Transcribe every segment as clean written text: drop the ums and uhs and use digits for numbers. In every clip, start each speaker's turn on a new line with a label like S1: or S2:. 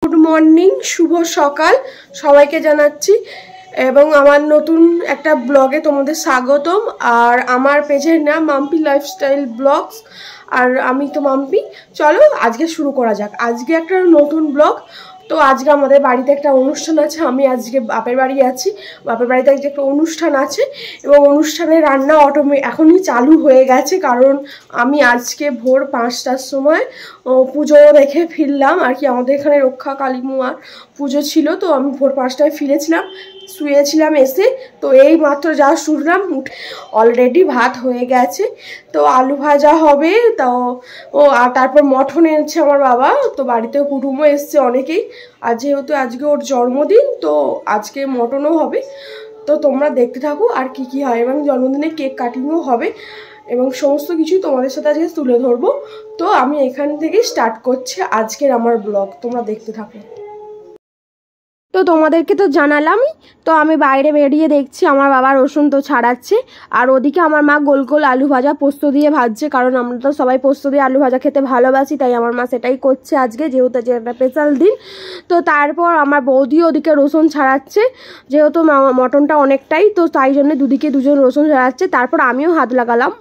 S1: Good morning, শুভ সকাল সবাইকে জানাচ্ছি এবং আমার নতুন একটা ব্লগে তোমাদের স্বাগতম। আর আমার পেজের নাম মাম্পি লাইফস্টাইল ব্লগস, আর আমি তো মাম্পি। চলো আজকে শুরু করা যাক। আজকে একটা নতুন ব্লগ। তো আজকে আমাদের বাড়িতে একটা অনুষ্ঠান আছে। আমি আজকে বাপের বাড়ি আছি। বাপের বাড়িতে আজকে একটা অনুষ্ঠান আছে এবং অনুষ্ঠানের রান্না এখনই চালু হয়ে গেছে, কারণ আমি আজকে ভোর 5টার সময় পুজো দেখে ফিরলাম আর কি। আমাদের এখানে রক্ষা কালী মার পুজো ছিল, তো আমি ভোর 5টায় ফিরেছিলাম, শুয়েছিলাম এসে। তো এই মাত্র যা শুনলাম, অলরেডি ভাত হয়ে গেছে। তো আলু ভাজা হবে, তো আর তারপর মটন এনেছে আমার বাবা। তো বাড়িতে কুটুমও এসছে অনেকেই, আর যেহেতু আজকে ওর জন্মদিন, তো আজকে মটনও হবে। তো তোমরা দেখতে থাকো আর কি কি হয়, এবং জন্মদিনে কেক কাটিংও হবে এবং সমস্ত কিছু তোমাদের সাথে আজকে তুলে ধরবো। তো আমি এখান থেকে স্টার্ট করছি আজকের আমার ব্লগ, তোমরা দেখতে থাকো। তো তোমাদেরকে তো জানালামই। তো আমি বাইরে বেরিয়ে দেখছি আমার বাবা রসুন তো ছাড়াচ্ছে, আর ওদিকে আমার মা গোল গোল আলু ভাজা পোস্ত দিয়ে ভাজছে, কারণ আমরা তো সবাই পোস্ত দিয়ে আলু ভাজা খেতে ভালোবাসি, তাই আমার মা সেটাই করছে আজকে, যেহেতু যে একটা স্পেশাল দিন। তো তারপর আমার বৌদিও ওদিকে রসুন ছাড়াচ্ছে, যেহেতু মটনটা অনেকটাই, তো তাই জন্য দুদিকে দুজন রসুন ছাড়াচ্ছে। তারপর আমিও হাত লাগালাম।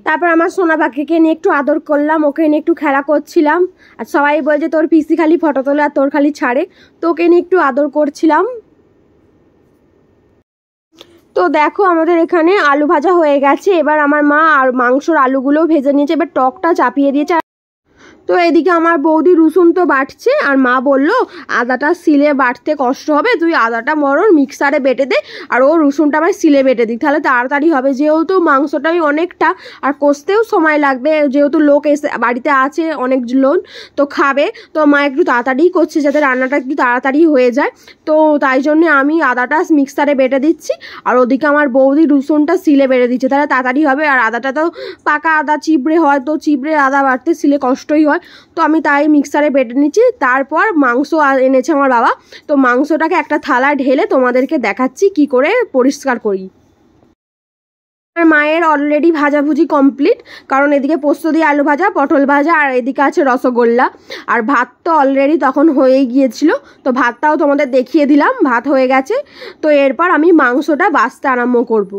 S1: তারপর আমার সোনা পাখিকে নিয়ে একটু আদর করলাম, ওকে নিয়ে একটু খেলা করছিলাম। আর সবাই বলছে তোর পিসি খালি ফটো তোলে আর তোর খালি ছাড়ে, তো ওকে নিয়ে একটু আদর করছিলাম। তো দেখো আমাদের এখানে আলু ভাজা হয়ে গেছে। এবার আমার মা আর মাংসর আলুগুলোও ভেজে নিয়েছে, এবার টকটা চাপিয়ে দিয়েছে। তো এদিকে আমার বৌদি রসুন তো বাটছে, আর মা বলল আদাটা সিলে বাটতে কষ্ট হবে, তুই আদাটা বরং মিক্সারে বেটে দে, আর ও রসুনটা আমার সিলে বেটে দিক, তাহলে তাড়াতাড়ি হবে। যেহেতু মাংসটাই অনেকটা আর কষতেও সময় লাগবে, যেহেতু লোক এসে বাড়িতে আছে অনেক লোক, তো খাবে, তো মা একটু তাড়াতাড়ি করছে যাতে রান্নাটা একটু তাড়াতাড়ি হয়ে যায়। তো তাই জন্যে আমি আদাটা মিক্সারে বেটে দিচ্ছি, আর ওদিকে আমার বৌদি রসুনটা সিলে বেটে দিচ্ছে, তাহলে তাড়াতাড়ি হবে। আর আদাটা তো পাকা আদা চিবড়ে হয়, তো চিবড়ে আদা বাটতে সিলে কষ্টই হয়, তো আমি তাই মিক্সারে বেটে নিচ্ছি। তারপর মাংস এনেছে আমার বাবা, তো মাংসটাকে একটা থালায় ঢেলে তোমাদেরকে দেখাচ্ছি কি করে পরিষ্কার করি। আমার মায়ের অলরেডি ভাজাভুজি কমপ্লিট, কারণ এদিকে পোস্ত দিয়ে আলু ভাজা, পটল ভাজা, আর এদিকে আছে রসগোল্লা। আর ভাত তো অলরেডি তখন হয়েই গিয়েছিল, তো ভাতটাও তোমাদের দেখিয়ে দিলাম, ভাত হয়ে গেছে। তো এরপর আমি মাংসটা বাছতে আরম্ভ করব।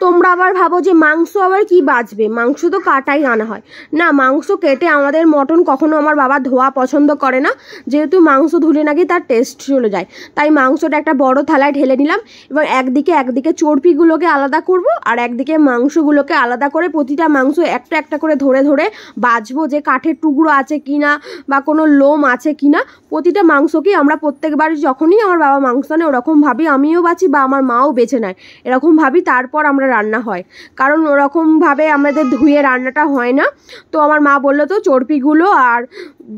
S1: তোমরা আবার ভাবো যে মাংস আবার কি বাঁচবে, মাংস তো কাটাই আনা হয় না, মাংস কেটে। আমাদের মটন কখনো আমার বাবা ধোয়া পছন্দ করে না, যেহেতু মাংস ধুলে নাকি তার টেস্ট চলে যায়, তাই মাংসটা একটা বড় থালায় ঢেলে নিলাম। এবং একদিকে চর্বিগুলোকে আলাদা করব, আর একদিকে মাংসগুলোকে আলাদা করে প্রতিটা মাংস একটা একটা করে ধরে ধরে বাছবো, যে কাঠের টুকরো আছে কিনা বা কোনো লোম আছে কিনা। প্রতিটা মাংসকেই আমরা প্রত্যেকবার যখনই আমার বাবা মাংস আনে ওরকম ভাবি, আমিও বাছি বা আমার মাও বেছে নেয়, এরকম ভাবি তারপর আমরা রান্না হয়, কারণ ওরকমভাবে আমাদের ধুয়ে রান্নাটা হয় না। তো আমার মা বললো তো চর্বিগুলো আর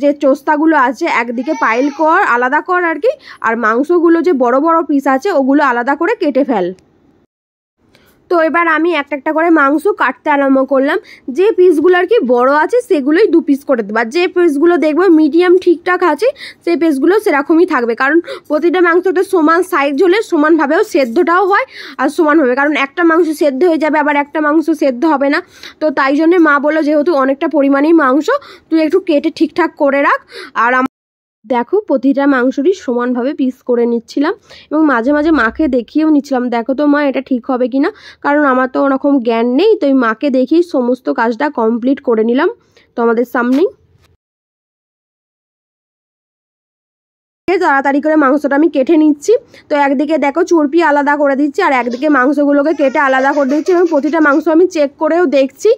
S1: যে চোস্তাগুলো আছে একদিকে পাইল কর, আলাদা কর আর কি, আর মাংসগুলো যে বড় বড় পিস আছে ওগুলো আলাদা করে কেটে ফেল। তো এবার আমি একটা একটা করে মাংস কাটতে আরম্ভ করলাম। যে পিসগুলো আর কি বড় আছে সেগুলোই 2 পিস করে দেবো, আর যে পিসগুলো দেখবো মিডিয়াম ঠিকঠাক আছে সেই পিসগুলো সেরকমই থাকবে, কারণ প্রতিটা মাংসটা সমান সাইজ হলে সমানভাবেও সেদ্ধটাও হয় আর সমান হবে, কারণ একটা মাংস সেদ্ধ হয়ে যাবে আবার একটা মাংস সেদ্ধ হবে না। তো তাই জন্যে মা বললো যেহেতু অনেকটা পরিমাণেই মাংস, তুই একটু কেটে ঠিকঠাক করে রাখ। আর দেখো প্রতিটা মাংসরই সমানভাবে পিস করে নিচ্ছিলাম, এবং মাঝে মাঝে মাকে দেখিয়েও নিচ্ছিলাম, দেখো তো মা এটা ঠিক হবে কিনা, কারণ আমার তো ওরকম জ্ঞান নেই, তো মাকে দেখিয়ে সমস্ত কাজটা কমপ্লিট করে নিলাম তোমাদের সামনেই। তাড়াতাড়ি করে মাংসটা আমি কেটে নিচ্ছি। তো একদিকে দেখো চর্বি আলাদা করে দিচ্ছি, আর একদিকে মাংসগুলোকে কেটে আলাদা করে দিচ্ছি, এবং প্রতিটা মাংস আমি চেক করেও দেখছি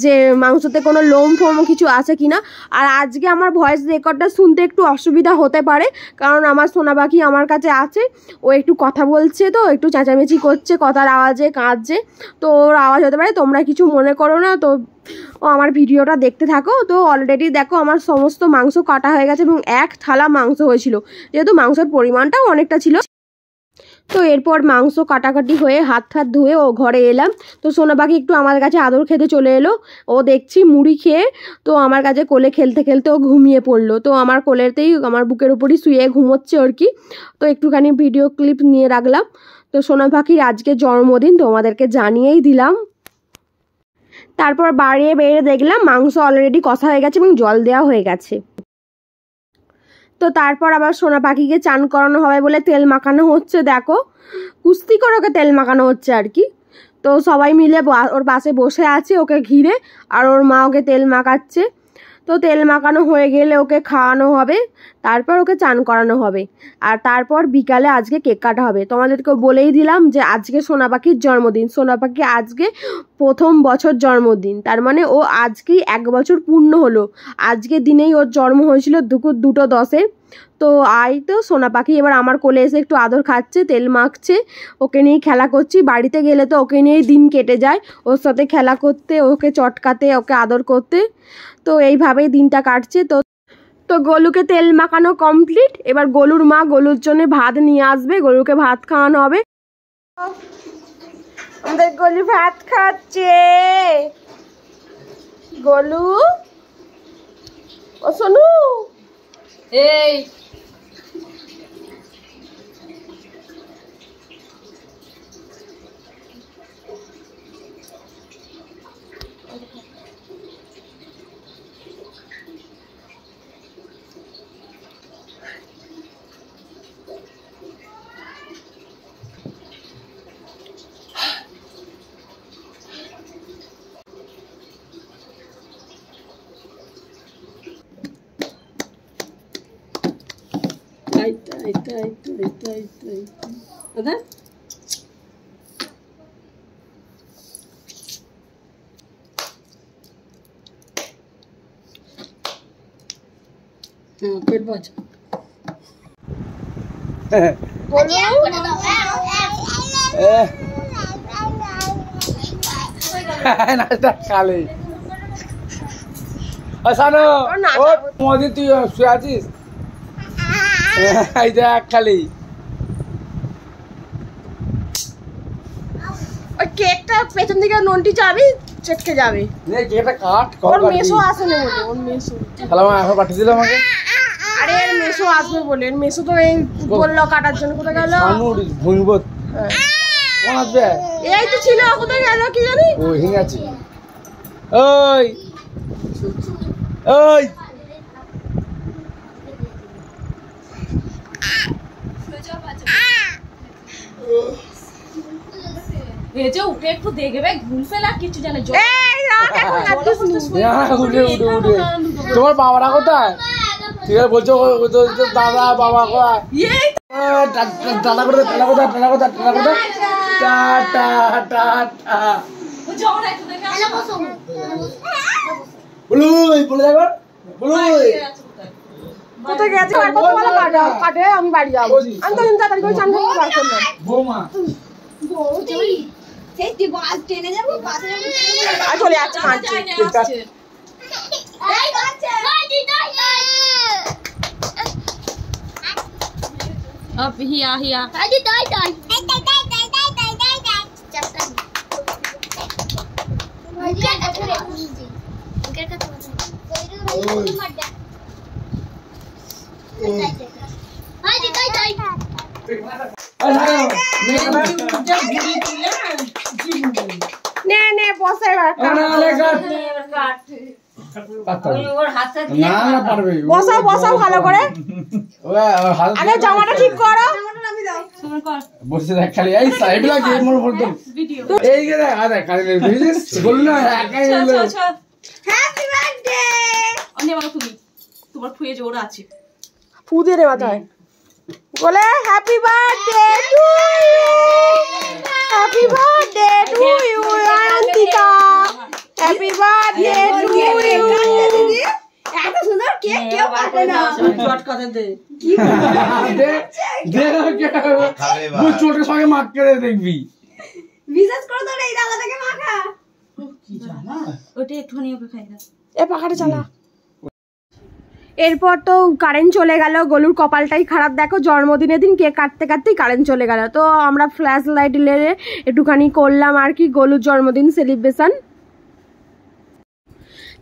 S1: যে মাংসতে কোনো লোম ফোম কিছু আছে কিনা। আর আজকে আমার ভয়েস রেকর্ডটা শুনতে একটু অসুবিধা হতে পারে, কারণ আমার সোনা পাখি আমার কাছে আছে, ও একটু কথা বলছে, তো একটু চেঁচামেচি করছে, কথার আওয়াজে কাঁদছে, তো ওর আওয়াজ হতে পারে, তোমরা কিছু মনে করো না। তো আমার ভিডিওটা দেখতে থাকো। তো অলরেডি দেখো আমার সমস্ত মাংস কাটা হয়ে গেছে, এবং এক থালা মাংস হয়েছিল, যেহেতু মাংসের পরিমাণটাও অনেকটা ছিল। তো এরপর মাংস কাটাকাটি হয়ে হাত ঠাত ধুয়ে ও ঘরে এলাম। তো সোনা পাখি একটু আমার কাছে আদর খেতে চলে এলো, ও দেখছি মুড়ি খেয়ে তো আমার কাছে কোলে খেলতে খেলতে ও ঘুমিয়ে পড়লো। তো আমার কোলেতেই আমার বুকের উপরই শুয়ে ঘুমোচ্ছে আর কি। তো একটুখানি ভিডিও ক্লিপ নিয়ে রাখলাম। তো সোনা পাখির আজকে জন্মদিন তোমাদেরকে জানিয়েই দিলাম। তারপর বাড়িয়ে বেরিয়ে দেখলাম মাংস অলরেডি কষা হয়ে গেছে এবং জল দেওয়া হয়ে গেছে। তো তারপর আবার সোনা পাখিকে চান করানো হবে বলে তেল মাখানো হচ্ছে, দেখো কুস্তি করে ওকে তেল মাখানো হচ্ছে আর কি। তো সবাই মিলে ওর পাশে বসে আছে ওকে ঘিরে, আর ওর মা ওকে তেল মাখাচ্ছে। তো তেল মাখানো হয়ে গেলে ওকে খাওয়ানো হবে, তারপর ওকে চান করানো হবে। আর তারপর বিকালে আজকে কেক কাটা হবে। তোমাদেরকে বলেই দিলাম যে আজকে সোনা পাখির জন্মদিন। সোনা পাখি আজকে প্রথম বছর জন্মদিন, তার মানে ও আজকেই 1 বছর পূর্ণ হলো। আজকের দিনেই ওর জন্ম হয়েছিল দুপুর 2:10-এ। তো তো সোনা পাখি এবার আমার কোলে এসে একটু আদর খাচ্ছে, তেল মাখছে, ওকে নিয়ে খেলা করছি। বাড়িতে গেলে তো ওকে নিয়েই দিন কেটে যায়, ওর সাথে খেলা করতে, ওকে চটকাতে, ওকে আদর করতে। তো এইভাবেই দিনটা কাটছে। তো গোলুকে তেল মাখানো কমপ্লিট। এবার গোলুর মা গোলুর জন্য ভাত নিয়ে আসবে, গোলুকে ভাত খাওয়ানো হবে। আমাদের গোলু ভাত খাচ্ছে। গোলু ও সোনু এই পেট বাঁচা নাচটা খালি মোদি তুই শুয়ে আছিস এই দেখ খালি ওই কেকটা পেছন দিকে নন্টি যাবি চেটকে যাবে কেকটা কাট ওর মেসো আসে না বলে ওর মেসো তাহলে মা এখন পাঠিয়ে দিল আমাকে আরে এর মেসো আসবে বলে এর মেসো তো এই বললো কাটার জন্য কোথায় গেল শানুর ভুইবত কোন আসবে এই তো ছিল কোথায় গেল কি জানি ও হিং আছে ওই ওই
S2: ভেজে উঠে একটু দেখবে ঘুম ফেলা কিছু জানে
S1: তোমার বাবারা কোথায় ঠিক আছে বলছো দাদা বাবা কোথায় টাটা করে টাটা কোথায় টাটা কোথায় টাটা কোথায় টাটা টাটা বলুই বলে যাবো বলুই কোথায় গেছে কাটে আমি বাড়ি যাবো আমি তো তাড়াতাড়ি করে চান করতে পারতাম না বৌমা চলে যাচ্ছে বসাও ভালো করে আগে জামাটা ঠিক করো বসে দেখ খালি এই সাইড লাগে মোর বলতো এই যে দেখ খালি বল না একাই হলো হ্যাপি বার্থডে
S2: অন্য মানে তুমি তোমার ফুয়ে জোড়া আছে
S1: ফু দিয়ে রে মাথায় বলে happy birthday to you happy birthday to you Ayantika happy birthday to you এত সুন্দর কেক কেউ কাটে না চটকাতে দে কি দে দে তুই ছোট সঙ্গে মাখ করে দেখবি বিশেষ করে তো এই দাদাটাকে মাখা কি জানা
S2: ওটা একটুখানি ওকে খাই দাও
S1: এ পাখাটা চালা এরপর তো কারেন্ট চলে গেল গোলুর কপালটাই খারাপ দেখো জন্মদিনের দিন কেক কাটতে কাটতেই কারেন্ট চলে গেল তো আমরা ফ্ল্যাশ লাইট লেগে একটুখানি করলাম আর কি গোলুর জন্মদিন সেলিব্রেশন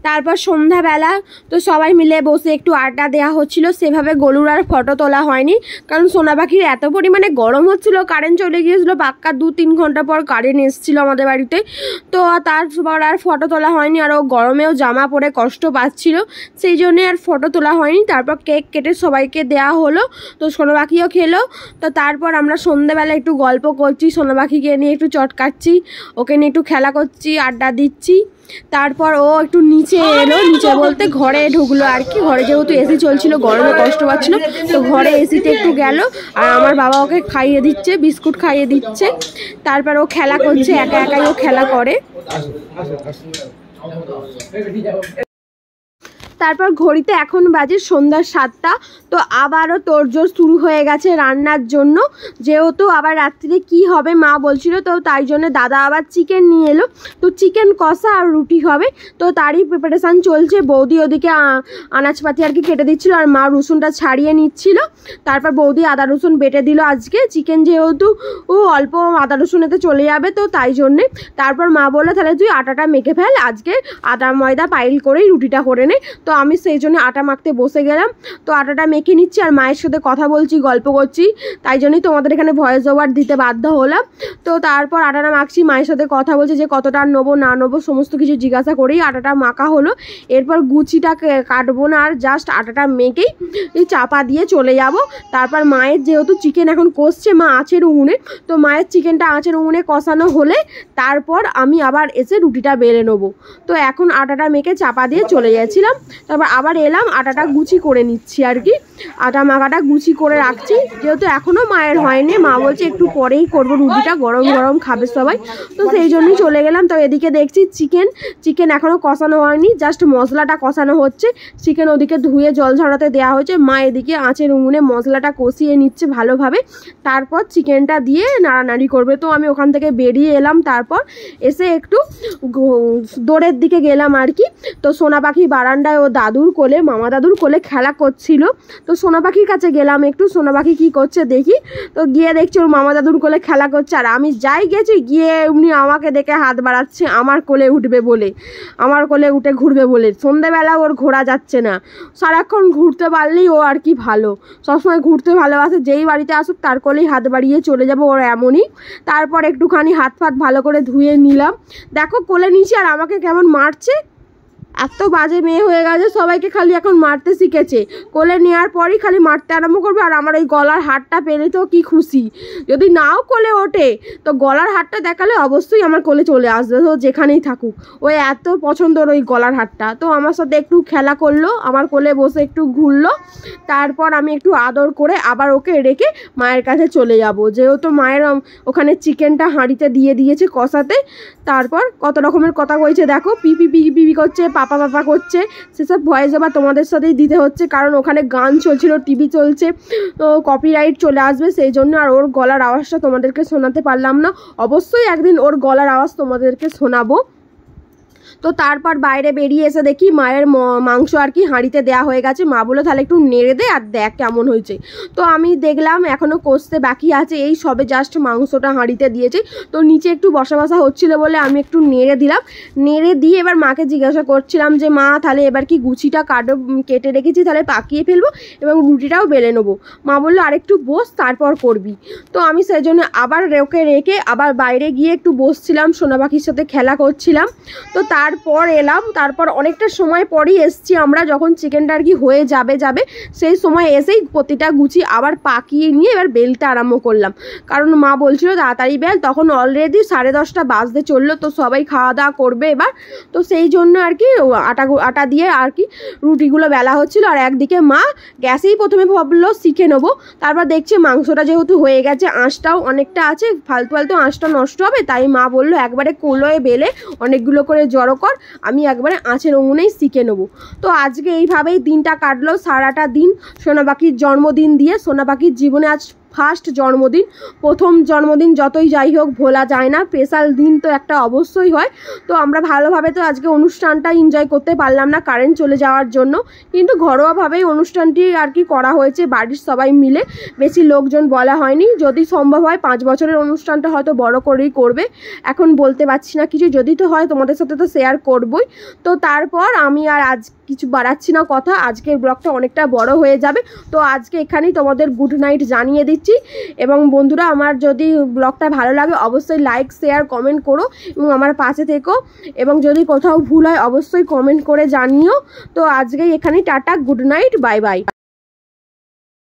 S1: তারপর সন্ধ্যাবেলা তো সবাই মিলে বসে একটু আড্ডা দেওয়া হচ্ছিল। সেভাবে গোলুর আর ফটো তোলা হয়নি, কারণ সোনা পাখির এত পরিমাণে গরম হচ্ছিল, কারেন্ট চলে গিয়েছিল। পাক্কা 2-3 ঘন্টা পর কারেন্ট এসেছিলো আমাদের বাড়িতে। তো তারপর আর ফটো তোলা হয়নি, আর ও গরমেও জামা পরে কষ্ট পাচ্ছিল, সেই জন্যে আর ফটো তোলা হয়নি। তারপর কেক কেটে সবাইকে দেওয়া হলো, তো সোনা পাখিও খেলো। তো তারপর আমরা সন্ধ্যাবেলা একটু গল্প করছি, সোনা পাখিকে নিয়ে একটু চটকাচ্ছি, ওকে নিয়ে একটু খেলা করছি, আড্ডা দিচ্ছি। তারপর ও একটু নিচে এলো, নিচে বলতে ঘরে ঢুকলো আর কি। ঘরে যেহেতু এসি চলছিল, গরমে কষ্ট পাচ্ছিল, তো ঘরে এসিতে একটু গেল। আর আমার বাবা ওকে খাইয়ে দিচ্ছে, বিস্কুট খাইয়ে দিচ্ছে। তারপর ও খেলা করছে, একা একাই ও খেলা করে। তারপর ঘড়িতে এখন বাজে সন্ধ্যা 7টা। তো আবারও তোড়জোড় শুরু হয়ে গেছে রান্নার জন্য, যেহেতু আবার রাত্রিরে কি হবে মা বলছিল, তো তাই জন্য দাদা আবার চিকেন নিয়ে এলো। তো চিকেন কষা আর রুটি হবে, তো তারই প্রিপারেশান চলছে। বৌদি ওদিকে আনাজপাতি আর কি কেটে দিচ্ছিল, আর মা রসুনটা ছাড়িয়ে নিচ্ছিল। তারপর বৌদি আদা রসুন বেটে দিল। আজকে চিকেন যেহেতু অল্প আদা রসুনেতে চলে যাবে, তো তাই জন্যে। তারপর মা বললো তাহলে তুই আটাটা মেখে ফেল, আজকে আটা ময়দা পাইল করেই রুটিটা করে নে। তো আমি সেই জন্য আটা মাখতে বসে গেলাম। তো আটাটা মেখে নিচ্ছি, আর মায়ের সাথে কথা বলছি, গল্প করছি, তাই জন্যই তোমাদের এখানে ভয়েস ওভার দিতে বাধ্য হলাম। তো তারপর আটাটা মাখছি, মায়ের সাথে কথা বলছি যে কতটা নেবো না নেবো সমস্ত কিছু জিজ্ঞাসা করেই আটাটা মাখা হলো। এরপর গুচিটা কাটবো না, আর জাস্ট আটাটা মেখেই চাপা দিয়ে চলে যাব। তারপর মায়ের যেহেতু চিকেন এখন কষছে মা আঁচের উনুনে, তো মায়ের চিকেনটা আঁচের উনুনে কষানো হলে তারপর আমি আবার এসে রুটিটা বেলে নেবো। তো এখন আটাটা মেখে চাপা দিয়ে চলে গেছিলাম। তারপর আবার এলাম, আটাটা গুচি করে নিচ্ছি আর কি, আটা মাখাটা গুচি করে রাখছি, যেহেতু এখনও মায়ের হয়নি। মা বলছে একটু পরেই করবো, রুটিটা গরম গরম খাবে সবাই, তো সেই জন্যই চলে গেলাম। তো এদিকে দেখছি চিকেন এখনও কষানো হয়নি, জাস্ট মশলাটা কষানো হচ্ছে। চিকেন ওদিকে ধুয়ে জল ঝরাতে দেওয়া হয়েছে, মা এদিকে আঁচের উনুনে মশলাটা কষিয়ে নিচ্ছে ভালোভাবে। তারপর চিকেনটা দিয়ে নাড়ানাড়ি করবে। তো আমি ওখান থেকে বেরিয়ে এলাম, তারপর এসে একটু দৌড়ের দিকে গেলাম আর কি। তো সোনা পাখি বারান্দায় ও দাদুর কোলে, মামা দাদুর কোলে খেলা করছিল। তো সোনা পাখির কাছে গেলাম একটু, সোনা পাখি কী করছে দেখি। তো গিয়ে দেখছি ওর মামা দাদুর কোলে খেলা করছে, আর আমি যাই গেছি গিয়ে এমনি আমাকে দেখে হাত বাড়াচ্ছে আমার কোলে উঠবে বলে, আমার কোলে উঠে ঘুরবে বলে। সন্ধ্যেবেলা ওর ঘোরা যাচ্ছে না, সারাক্ষণ ঘুরতে পারলেই ও আর কি ভালো, সবসময় ঘুরতে ভালোবাসে। যেই বাড়িতে আসুক তার কোলেই হাত বাড়িয়ে চলে যাবো, ওর এমনই। তারপর একটুখানি হাত ফাত ভালো করে ধুয়ে নিলাম। দেখো কোলে নিচে আর আমাকে কেমন মারছে, এত বাজে মেয়ে হয়ে গেছে, সবাইকে খালি এখন মারতে শিখেছে। কোলে নেওয়ার পরই খালি মারতে আরম্ভ করবে। আর আমার ওই গলার হারটা পেলে তো কি খুশি, যদি নাও কোলে ওঠে তো গলার হারটা দেখালে অবশ্যই আমার কোলে চলে আসবে, তো যেখানেই থাকুক। ওই এত পছন্দের ওই গলার হারটা। তো আমার সাথে একটু খেলা করলো, আমার কোলে বসে একটু ঘুরলো। তারপর আমি একটু আদর করে আবার ওকে রেখে মায়ের কাছে চলে যাব, যেহেতু মায়ের ওখানে চিকেনটা হাঁড়িতে দিয়ে দিয়েছে কষাতে। তারপর কত রকমের কথা কইছে দেখো, পিপি পিপি পিপি করছে, পাপা পাপা করছে। সেসব ভয়েস ওভার তোমাদের সাথেই দিতে হচ্ছে, কারণ ওখানে গান চলছিল, টিভি চলছে, তো কপিরাইট চলে আসবে, সেই জন্য। আর ওর গলার আওয়াজটা তোমাদেরকে শোনাতে পারলাম না, অবশ্যই একদিন ওর গলার আওয়াজ তোমাদেরকে শোনাবো। তো তারপর বাইরে বেরিয়ে এসে দেখি মায়ের মাংস আর কি হাঁড়িতে দেওয়া হয়ে গেছে। মা বললো তাহলে একটু নেড়ে দে আর দেখ কেমন হয়েছে। তো আমি দেখলাম এখনও কষতে বাকি আছে, এই সবে জাস্ট মাংসটা হাঁড়িতে দিয়েছে। তো নিচে একটু বসা বসা হচ্ছিলো বলে আমি একটু নেড়ে দিলাম। নেড়ে দিয়ে এবার মাকে জিজ্ঞাসা করছিলাম যে মা তাহলে এবার কি গুছিটা কেটে রেখেছি, তাহলে পাকিয়ে ফেলবো এবং রুটিটাও বেলে নেবো। মা বললো আরেকটু বস তারপর করবি। তো আমি সেই জন্য আবার রেখে আবার বাইরে গিয়ে একটু বসছিলাম, সোনা পাখির সাথে খেলা করছিলাম। তো তারপর এলাম, তারপর অনেকটা সময় পরই এসছি আমরা, যখন চিকেনটা আর কি হয়ে যাবে সেই সময় এসেই প্রতিটা গুছি আবার পাকিয়ে নিয়ে এবার বেলতে আরম্ভ করলাম, কারণ মা বলছিল তাড়াতাড়ি বেল। তখন অলরেডি 10:30 বাজতে চললো, তো সবাই খাওয়া দাওয়া করবে এবার। তো সেই জন্য আর কি আটা দিয়ে আর কি রুটিগুলো বেলা হচ্ছিলো। আর একদিকে মা গ্যাসেই প্রথমে ভাবলো শিখে নেবো, তারপর দেখছে মাংসটা যেহেতু হয়ে গেছে, আঁশটাও অনেকটা আছে, ফালতু আঁশটা নষ্ট হবে, তাই মা বললো একবারে কোলোয় বেলে অনেকগুলো করে জড়ো কর, আমি একবারে আঁচের উনুনেই শিখে নেবো। তো আজকে এইভাবেই দিনটা কাটলো, সারাটা দিন সোনা পাখির জন্মদিন দিয়ে। সোনা পাখির জীবনে আজ ফার্স্ট জন্মদিন, প্রথম জন্মদিন যতই যাই হোক ভোলা যায় না, স্পেশাল দিন তো একটা অবশ্যই হয়। তো আমরা ভালোভাবে তো আজকে অনুষ্ঠানটা এনজয় করতে পারলাম না কারেন্ট চলে যাওয়ার জন্য, কিন্তু ঘরোয়াভাবেই অনুষ্ঠানটি আর কি করা হয়েছে বাড়ির সবাই মিলে, বেশি লোকজন বলা হয়নি। যদি সম্ভব হয় 5 বছরের অনুষ্ঠানটা হয়তো বড় করেই করবে, এখন বলতে পারছি না কিছু, যদি তো হয় তোমাদের সাথে তো শেয়ার করবই। তো তারপর আমি আর আজ কিছু বাড়াচ্ছি না কথা, আজকের ব্লগটা অনেকটা বড় হয়ে যাবে। তো আজকে এখানেই তোমাদের গুড নাইট জানিয়ে দিচ্ছি। এবং বন্ধুরা, আমার যদি ব্লগটা ভালো লাগে অবশ্যই লাইক শেয়ার কমেন্ট করো এবং আমার পাশে থেকো, এবং যদি কোথাও ভুল হয় অবশ্যই কমেন্ট করে জানিও। তো আজকেই এখানেই tata, good night, bye bye.